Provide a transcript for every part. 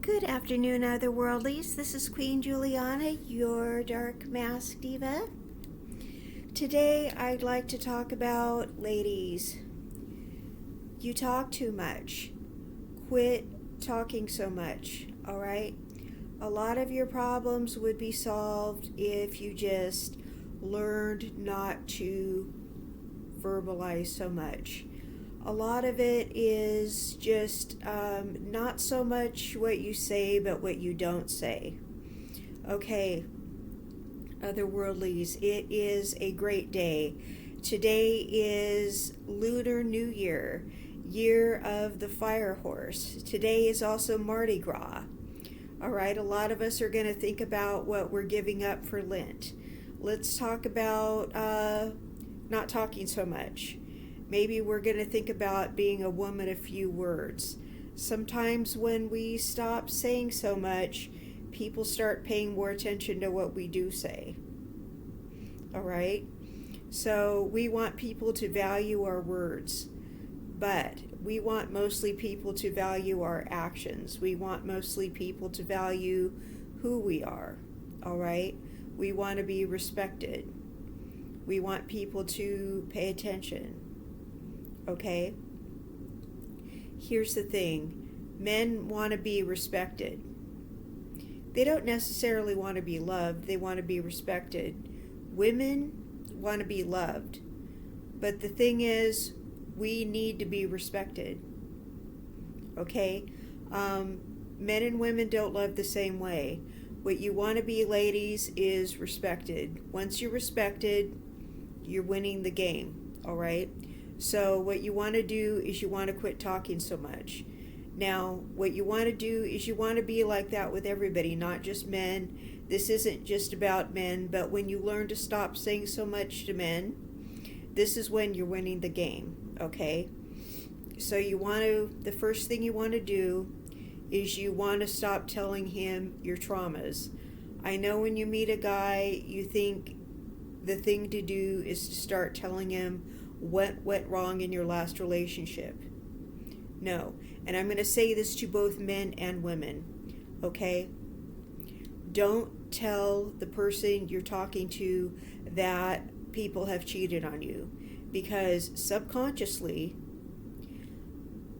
Good afternoon, otherworldlies. This is Queen Juliana, your dark mask diva. Today, I'd like to talk about ladies. You talk too much. Quit talking so much, all right? A lot of your problems would be solved if you just learned not to verbalize so much. A lot of it is just not so much what you say, but what you don't say. Okay, otherworldlies, it is a great day. Today is Lunar New Year, Year of the Fire Horse. Today is also Mardi Gras. All right, a lot of us are going to think about what we're giving up for Lent. Let's talk about not talking so much. Maybe we're going to think about being a woman of few words. Sometimes when we stop saying so much, people start paying more attention to what we do say. All right? So we want people to value our words, but we want mostly people to value our actions. We want mostly people to value who we are. All right? We want to be respected. We want people to pay attention. Okay? Here's the thing. Men want to be respected. They don't necessarily want to be loved. They want to be respected. Women want to be loved. But the thing is, we need to be respected. Okay? Men and women don't love the same way. What you want to be, ladies, is respected. Once you're respected, you're winning the game. All right? So what you want to do is you want to quit talking so much. Now, what you want to do is you want to be like that with everybody, not just men. This isn't just about men, but when you learn to stop saying so much to men, this is when you're winning the game, okay? So the first thing you want to do is you want to stop telling him your traumas. I know when you meet a guy, you think the thing to do is to start telling him what went wrong in your last relationship. No. And I'm going to say this to both men and women, okay? Don't tell the person you're talking to that people have cheated on you, because subconsciously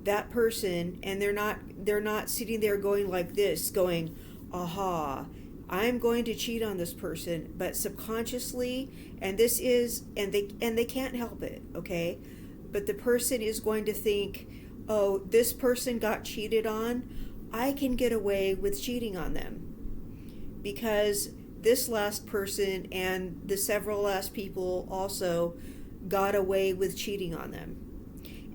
that person, and they're not sitting there going like this, going, aha, I'm going to cheat on this person, but subconsciously, and they can't help it, okay? But the person is going to think, oh, this person got cheated on, I can get away with cheating on them. Because this last person and the several last people also got away with cheating on them.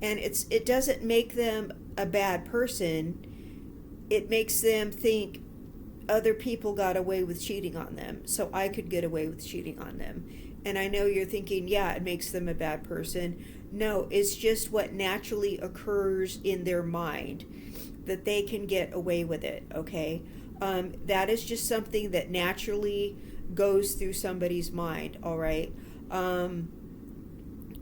And it doesn't make them a bad person. It makes them think other people got away with cheating on them, so I could get away with cheating on them. And I know you're thinking, yeah, it makes them a bad person. No, it's just what naturally occurs in their mind, that they can get away with it, okay? That is just something that naturally goes through somebody's mind, all right? And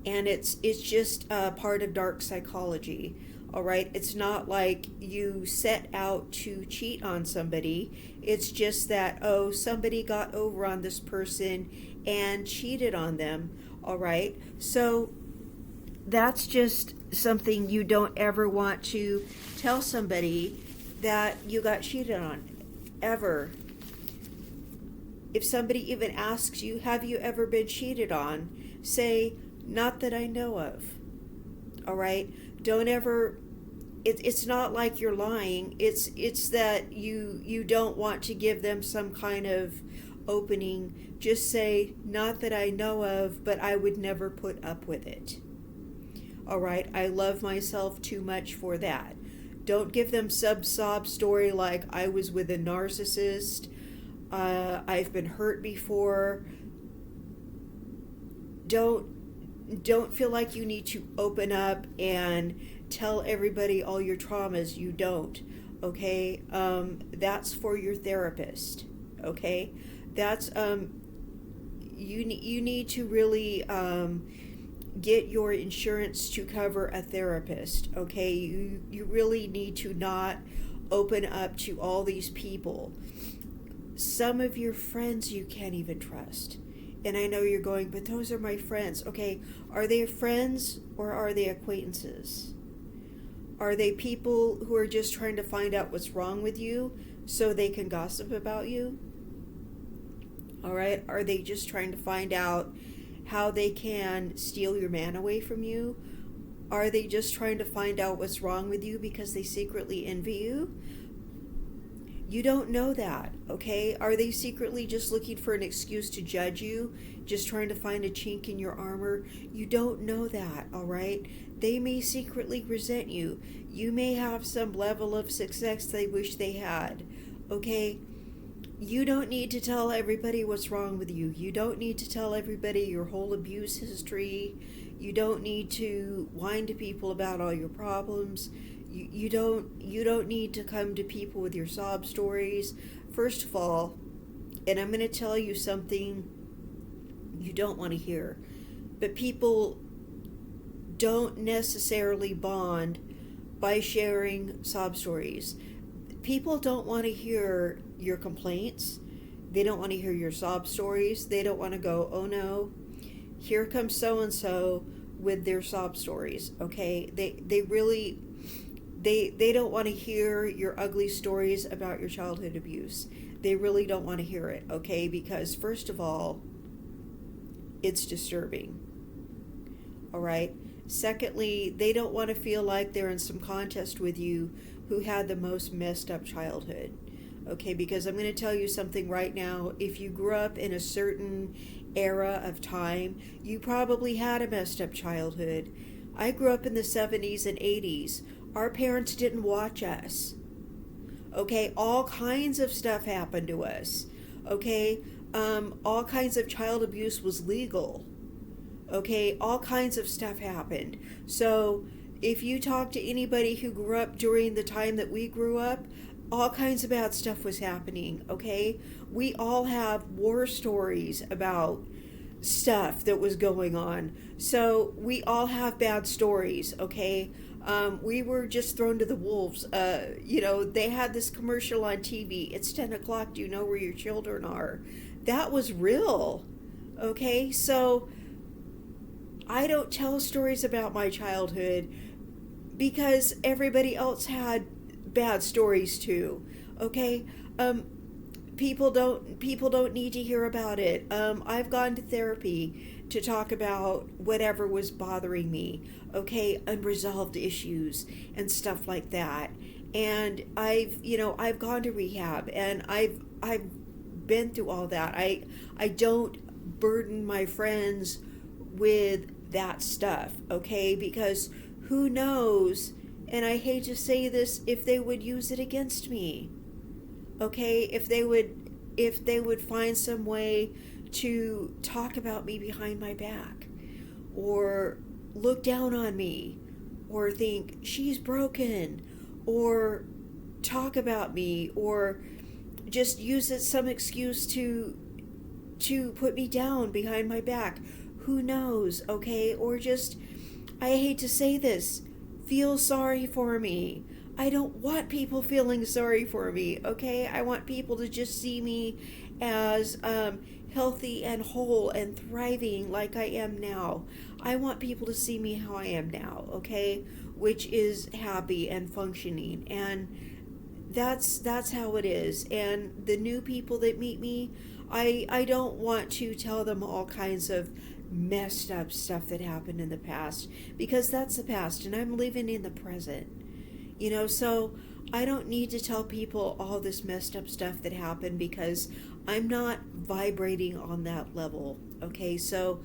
it's just part of dark psychology. All right, it's not like you set out to cheat on somebody. It's just that, oh, somebody got over on this person and cheated on them. All right, so that's just something you don't ever want to tell somebody, that you got cheated on, ever. If somebody even asks you, have you ever been cheated on? Say, not that I know of. All right, don't ever. It's not like you're lying. It's that you don't want to give them some kind of opening. Just say, not that I know of, but I would never put up with it. All right, I love myself too much for that. Don't give them sob story like, I was with a narcissist, I've been hurt before. Don't feel like you need to open up and tell everybody all your traumas. You don't, okay? That's for your therapist, okay? That's you need to really get your insurance to cover a therapist, okay? You really need to not open up to all these people. Some of your friends you can't even trust. And I know you're going, but those are my friends. Okay, are they friends or are they acquaintances? Are they people who are just trying to find out what's wrong with you so they can gossip about you? All right, are they just trying to find out how they can steal your man away from you? Are they just trying to find out what's wrong with you because they secretly envy you? You don't know that, okay? Are they secretly just looking for an excuse to judge you, just trying to find a chink in your armor? You don't know that, all right? They may secretly resent you. You may have some level of success they wish they had, okay? You don't need to tell everybody what's wrong with you. You don't need to tell everybody your whole abuse history. You don't need to whine to people about all your problems. You don't need to come to people with your sob stories. First of all, and I'm going to tell you something you don't want to hear, but people don't necessarily bond by sharing sob stories. People don't want to hear your complaints. They don't want to hear your sob stories. They don't want to go, oh no, here comes so and so with their sob stories. Okay, they really they don't want to hear your ugly stories about your childhood abuse. They really don't want to hear it. Okay, because first of all, it's disturbing. All right. Secondly, they don't want to feel like they're in some contest with you who had the most messed up childhood. Okay, because I'm going to tell you something right now. If you grew up in a certain era of time, you probably had a messed up childhood. I grew up in the 70s and 80s. Our parents didn't watch us. Okay, all kinds of stuff happened to us. Okay, all kinds of child abuse was legal. Okay, all kinds of stuff happened. So if you talk to anybody who grew up during the time that we grew up, all kinds of bad stuff was happening. Okay, we all have war stories about stuff that was going on. So we all have bad stories. Okay, we were just thrown to the wolves. They had this commercial on TV. It's 10 o'clock. Do you know where your children are? That was real. Okay, so I don't tell stories about my childhood because everybody else had bad stories too. Okay, people don't need to hear about it. I've gone to therapy to talk about whatever was bothering me. Okay, unresolved issues and stuff like that. And I've gone to rehab and I've been through all that. I don't burden my friends with that stuff, okay? Because who knows, and I hate to say this, if they would use it against me. Okay? If they would find some way to talk about me behind my back or look down on me or think she's broken or talk about me or just use it some excuse to put me down behind my back. Who knows, okay? Or just, I hate to say this, feel sorry for me. I don't want people feeling sorry for me, okay? I want people to just see me as healthy and whole and thriving like I am now. I want people to see me how I am now, okay? Which is happy and functioning. And that's how it is. And the new people that meet me, I don't want to tell them all kinds of messed up stuff that happened in the past, because that's the past and I'm living in the present. So I don't need to tell people all this messed up stuff that happened because I'm not vibrating on that level. Okay, so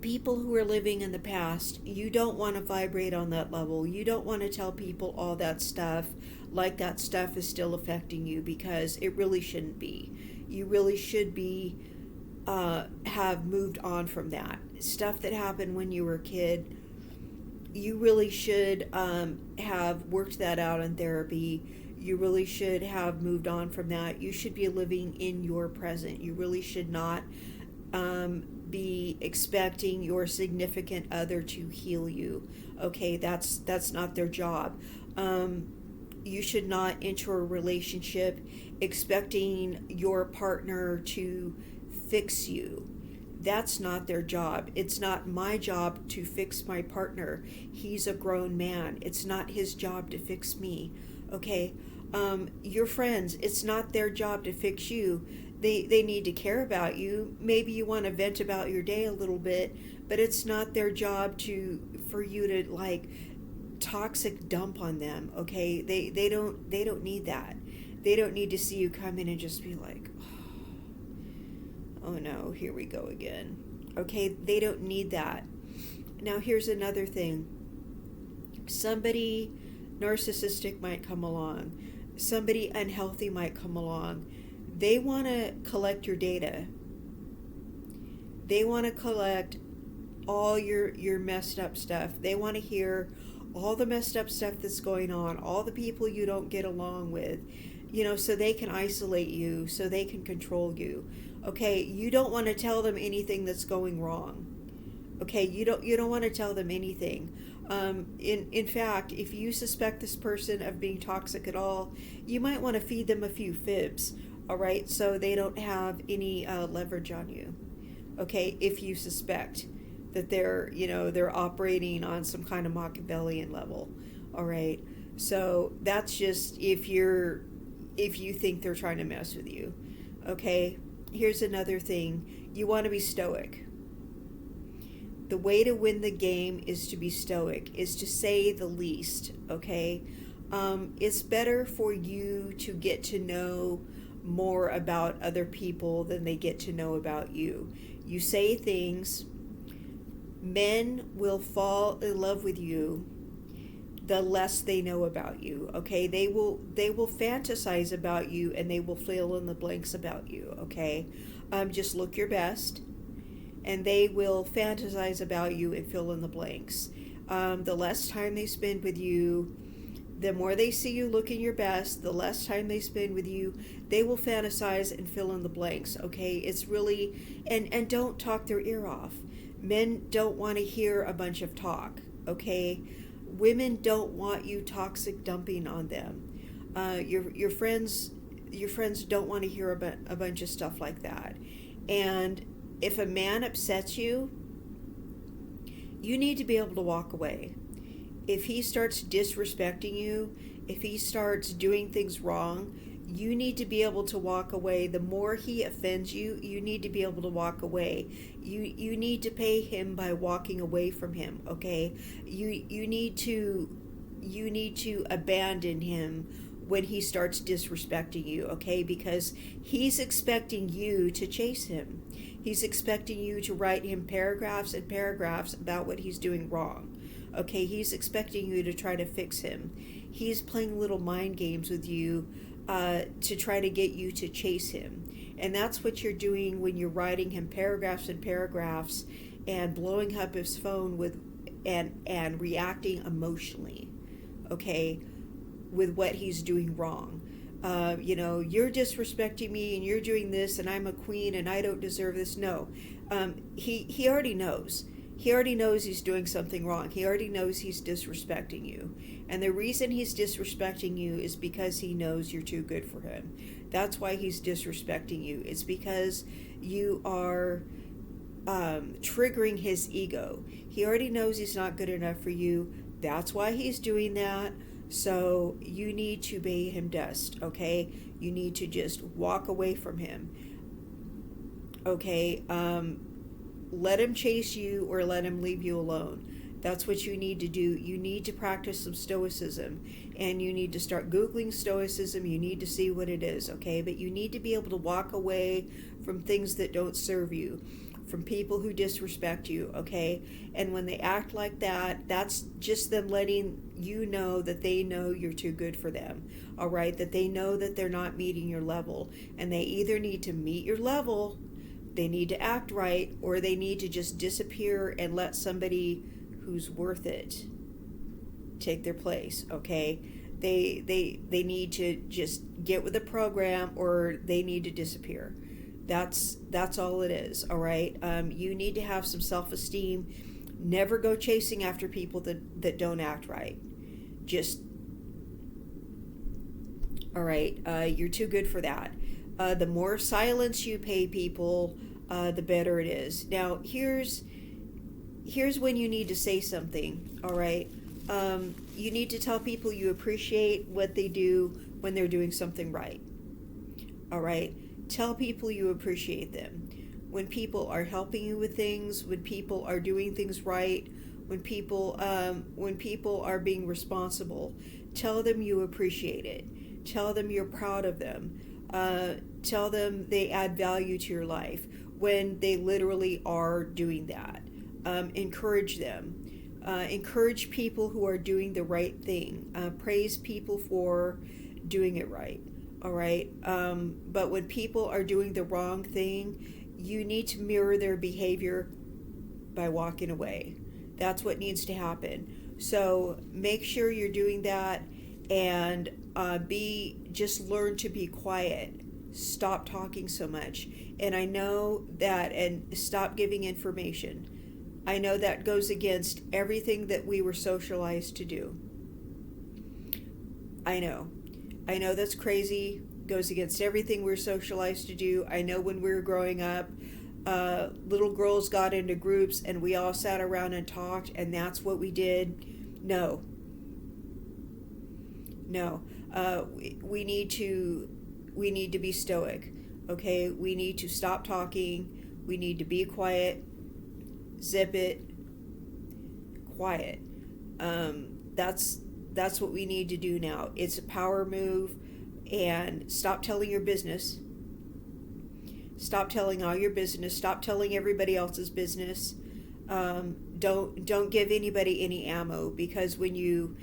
people who are living in the past, you don't want to vibrate on that level. You don't want to tell people all that stuff like that stuff is still affecting you, because it really shouldn't be. You really should be have moved on from that stuff that happened when you were a kid. You really should have worked that out in therapy. You really should have moved on from that. You should be living in your present. You really should not be expecting your significant other to heal you. Okay, that's not their job. you should not enter a relationship expecting your partner to fix you. That's not their job. It's not my job to fix my partner. He's a grown man. It's not his job to fix me. Okay? Your friends, it's not their job to fix you. They need to care about you. Maybe you want to vent about your day a little bit, but it's not their job for you to like toxic dump on them. Okay? They don't need that. They don't need to see you come in and just be like, oh no, here we go again. Okay, they don't need that. Now here's another thing. Somebody narcissistic might come along. Somebody unhealthy might come along. They want to collect your data. They want to collect all your messed up stuff. They want to hear all the messed up stuff that's going on, all the people you don't get along with, so they can isolate you, so they can control you. Okay, you don't want to tell them anything that's going wrong. Okay, you don't want to tell them anything. In fact, if you suspect this person of being toxic at all, you might want to feed them a few fibs. All right, so they don't have any leverage on you. Okay, if you suspect that they're operating on some kind of Machiavellian level. All right, so that's just if you think they're trying to mess with you. Okay. Here's another thing. You want to be stoic. The way to win the game is to be stoic, is to say the least, okay? It's better for you to get to know more about other people than they get to know about you. You say things, men will fall in love with you the less they know about you, okay? They will fantasize about you, and they will fill in the blanks about you, okay? Just look your best, and they will fantasize about you and fill in the blanks. The less time they spend with you, the more they see you looking your best, the less time they spend with you, they will fantasize and fill in the blanks, okay? It's really, and don't talk their ear off. Men don't want to hear a bunch of talk, okay? Women don't want you toxic dumping on them. Your friends don't want to hear about a bunch of stuff like that. And if a man upsets you, you need to be able to walk away. If he starts disrespecting you, if he starts doing things wrong, you need to be able to walk away. The more he offends you, you need to be able to walk away. You need to pay him by walking away from him, okay? You need to abandon him when he starts disrespecting you, okay? Because he's expecting you to chase him. He's expecting you to write him paragraphs and paragraphs about what he's doing wrong. Okay, he's expecting you to try to fix him. He's playing little mind games with you to try to get you to chase him. And that's what you're doing when you're writing him paragraphs and paragraphs and blowing up his phone with and reacting emotionally, okay, with what he's doing wrong. You're disrespecting me and you're doing this and I'm a queen and I don't deserve this. No, he already knows. He already knows he's doing something wrong. He already knows he's disrespecting you. And the reason he's disrespecting you is because he knows you're too good for him. That's why he's disrespecting you. It's because you are triggering his ego. He already knows he's not good enough for you. That's why he's doing that. So you need to pay him dust, okay? You need to just walk away from him. Okay, let him chase you or let him leave you alone. That's what you need to do. You need to practice some stoicism, and you need to start Googling stoicism. You need to see what it is, okay? But you need to be able to walk away from things that don't serve you, from people who disrespect you, okay? And when they act like that, that's just them letting you know that they know you're too good for them, all right? That they know that they're not meeting your level, and they either need to meet your level, they need to act right, or they need to just disappear and let somebody who's worth it take their place, okay? They need to just get with the program, or they need to disappear. That's all it is, all right? You need to have some self-esteem. Never go chasing after people that don't act right. Just All right, you're too good for that. The more silence you pay people, the better it is. Now, here's when you need to say something. All right, you need to tell people you appreciate what they do when they're doing something right. All right, tell people you appreciate them when people are helping you with things, when people are doing things right, when people are being responsible. Tell them you appreciate it. Tell them you're proud of them. Tell them they add value to your life when they literally are doing that. Encourage them. Encourage people who are doing the right thing. Praise people for doing it right. All right. But when people are doing the wrong thing, you need to mirror their behavior by walking away. That's what needs to happen. So make sure you're doing that, and just learn to be quiet. Stop talking so much. And I know that, and stop giving information. I know that goes against everything that we were socialized to do. I know that's crazy. Goes against everything we're socialized to do. I know when we were growing up, little girls got into groups and we all sat around and talked, and that's what we did. No. We need to be stoic. Okay, we need to stop talking. We need to be quiet. Zip it. Quiet. That's what we need to do now. It's a power move. And stop telling your business. Stop telling all your business. Stop telling everybody else's business. Don't give anybody any ammo, because when you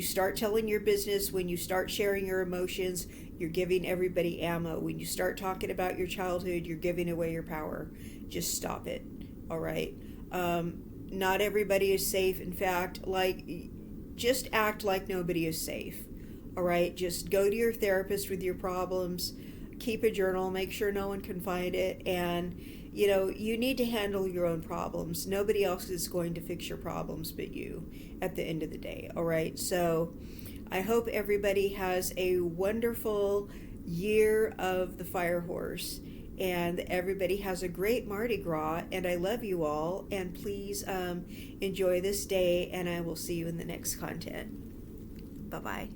start telling your business, when you start sharing your emotions, you're giving everybody ammo. When you start talking about your childhood, you're giving away your power. Just stop it. All right. Not everybody is safe. In fact, just act like nobody is safe. All right, just go to your therapist with your problems, keep a journal, make sure no one can find it, and you need to handle your own problems. Nobody else is going to fix your problems but you at the end of the day. All right, so I hope everybody has a wonderful year of the fire horse, and everybody has a great Mardi Gras, and I love you all, and please enjoy this day, and I will see you in the next content. Bye-bye.